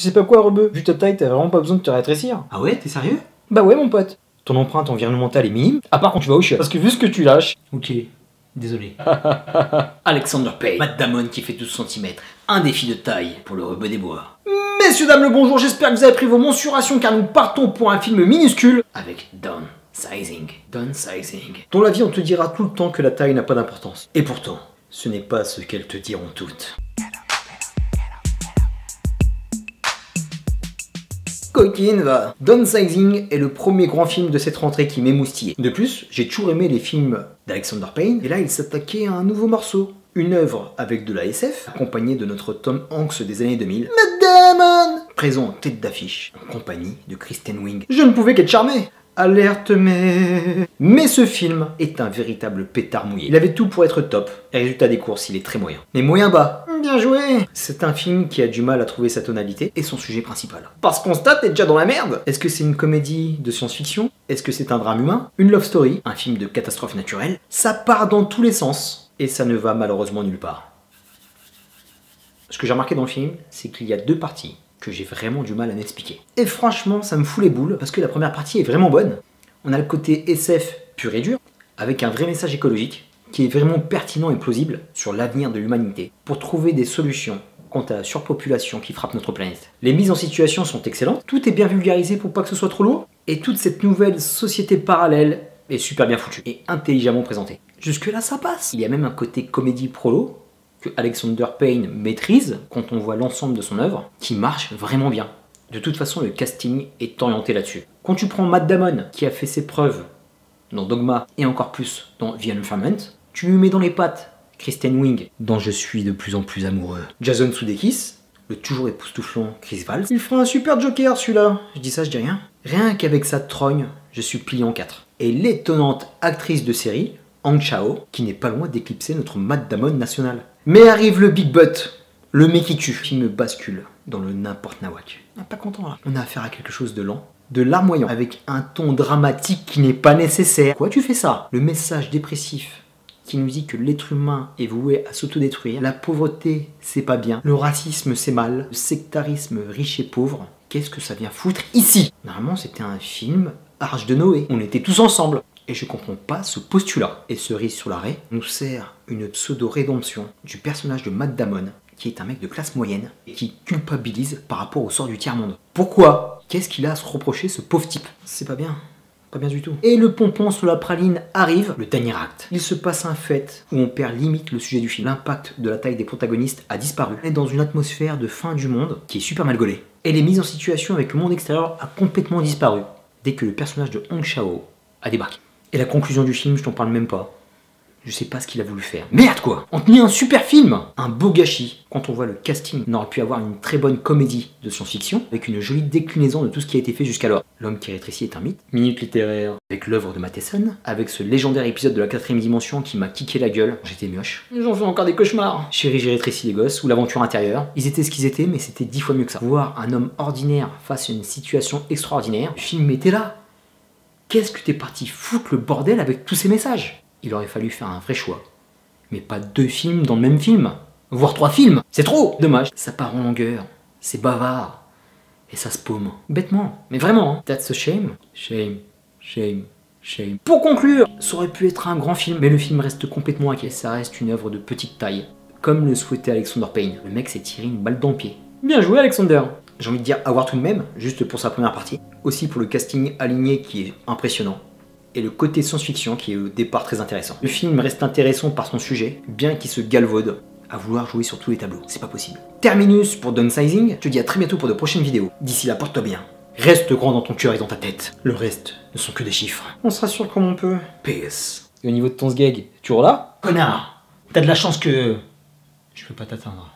Tu sais pas quoi, rebeu? Vu ta taille, t'as vraiment pas besoin de te rétrécir. Ah ouais, t'es sérieux? Bah ouais, mon pote. Ton empreinte environnementale est minime, à part quand tu vas au shop. Parce que vu ce que tu lâches... Ok, désolé. Alexander Payne, Matt Damon qui fait 12 cm. Un défi de taille pour le rebeu des bois. Messieurs, dames, le bonjour, j'espère que vous avez pris vos mensurations car nous partons pour un film minuscule Avec Downsizing. Downsizing. dont la vie on te dira tout le temps que la taille n'a pas d'importance. Et pourtant, ce n'est pas ce qu'elles te diront toutes. Coquine va. Downsizing est le premier grand film de cette rentrée qui m'émoustillait. De plus, j'ai toujours aimé les films d'Alexander Payne, et là il s'attaquait à un nouveau morceau. Une œuvre avec de la SF, accompagnée de notre Tom Hanks des années 2000. Matt Damon, présent en tête d'affiche, en compagnie de Kristen Wiig. Je ne pouvais qu'être charmé. Alerte mais ce film est un véritable pétard mouillé. Il avait tout pour être top, et résultat des courses, il est très moyen. Mais moyen bas. Bien joué. C'est un film qui a du mal à trouver sa tonalité et son sujet principal. Parce qu'on constate, t'es déjà dans la merde. Est-ce que c'est une comédie de science-fiction? Est-ce que c'est un drame humain? Une love story? Un film de catastrophe naturelle? Ça part dans tous les sens, et ça ne va malheureusement nulle part. Ce que j'ai remarqué dans le film, c'est qu'il y a deux parties que j'ai vraiment du mal à m'expliquer. Et franchement, ça me fout les boules, parce que la première partie est vraiment bonne. On a le côté SF pur et dur, avec un vrai message écologique, qui est vraiment pertinent et plausible sur l'avenir de l'humanité, pour trouver des solutions quant à la surpopulation qui frappe notre planète. Les mises en situation sont excellentes, tout est bien vulgarisé pour pas que ce soit trop lourd, et toute cette nouvelle société parallèle est super bien foutue, et intelligemment présentée. Jusque là ça passe. Il y a même un côté comédie prolo, que Alexander Payne maîtrise quand on voit l'ensemble de son œuvre, qui marche vraiment bien. De toute façon, le casting est orienté là-dessus. Quand tu prends Matt Damon, qui a fait ses preuves dans Dogma et encore plus dans The Informant, tu lui mets dans les pattes Kristen Wiig, dont je suis de plus en plus amoureux. Jason Sudeikis, le toujours époustouflant Chris Valls. Il fera un super Joker celui-là. Je dis ça, je dis rien. Rien qu'avec sa trogne, je suis plié en quatre. Et l'étonnante actrice de série, Hong Chao, qui n'est pas loin d'éclipser notre Matt Damon national. Mais arrive le Big Butt, le mec qui tue. Le film bascule dans le n'importe nawak. On n'est pas content là. On a affaire à quelque chose de lent, de larmoyant, avec un ton dramatique qui n'est pas nécessaire. Pourquoi tu fais ça? Le message dépressif qui nous dit que l'être humain est voué à s'autodétruire, la pauvreté c'est pas bien, le racisme c'est mal, le sectarisme riche et pauvre, qu'est-ce que ça vient foutre ici? Normalement c'était un film Arche de Noé, on était tous ensemble. Et je comprends pas ce postulat. Et cerise sur l'arrêt nous sert une pseudo-rédemption du personnage de Matt Damon, qui est un mec de classe moyenne et qui culpabilise par rapport au sort du tiers-monde. Pourquoi? Qu'est-ce qu'il a à se reprocher, ce pauvre type? C'est pas bien. Pas bien du tout. Et le pompon sur la praline arrive, le dernier acte. Il se passe un fait où on perd limite le sujet du film. L'impact de la taille des protagonistes a disparu. On est dans une atmosphère de fin du monde qui est super mal gaulée. Et les mises en situation avec le monde extérieur a complètement disparu dès que le personnage de Hong Chao a débarqué. Et la conclusion du film, je t'en parle même pas. Je sais pas ce qu'il a voulu faire. Merde quoi! On tenait un super film! Un beau gâchis. Quand on voit le casting, on aurait pu avoir une très bonne comédie de science-fiction, avec une jolie déclinaison de tout ce qui a été fait jusqu'alors. L'homme qui rétrécit est un mythe. Minute littéraire avec l'œuvre de Matheson, avec ce légendaire épisode de la 4ème dimension qui m'a kické la gueule. J'étais mioche. J'en fais encore des cauchemars. Chérie, j'ai rétréci les gosses, ou l'aventure intérieure. Ils étaient ce qu'ils étaient, mais c'était 10 fois mieux que ça. Voir un homme ordinaire face à une situation extraordinaire, le film était là. Qu'est-ce que t'es parti foutre le bordel avec tous ces messages? Il aurait fallu faire un vrai choix. Mais pas 2 films dans le même film. Voire 3 films. C'est trop. Dommage. Ça part en longueur. C'est bavard. Et ça se paume. Bêtement. Mais vraiment. Hein. That's a shame. Shame. Shame. Shame. Pour conclure, ça aurait pu être un grand film. Mais le film reste complètement hacké. Ça reste une œuvre de petite taille. Comme le souhaitait Alexander Payne. Le mec s'est tiré une balle dans le pied. Bien joué Alexander. J'ai envie de dire à voir tout de même, juste pour sa première partie. Aussi pour le casting aligné qui est impressionnant. Et le côté science-fiction qui est au départ très intéressant. Le film reste intéressant par son sujet, bien qu'il se galvaude à vouloir jouer sur tous les tableaux. C'est pas possible. Terminus pour Downsizing. Je te dis à très bientôt pour de prochaines vidéos. D'ici là, porte-toi bien. Reste grand dans ton cœur et dans ta tête. Le reste ne sont que des chiffres. On se rassure comme on peut. PS. Et au niveau de ton sgeg, tu es toujours là? Connard, t'as de la chance que je peux pas t'atteindre.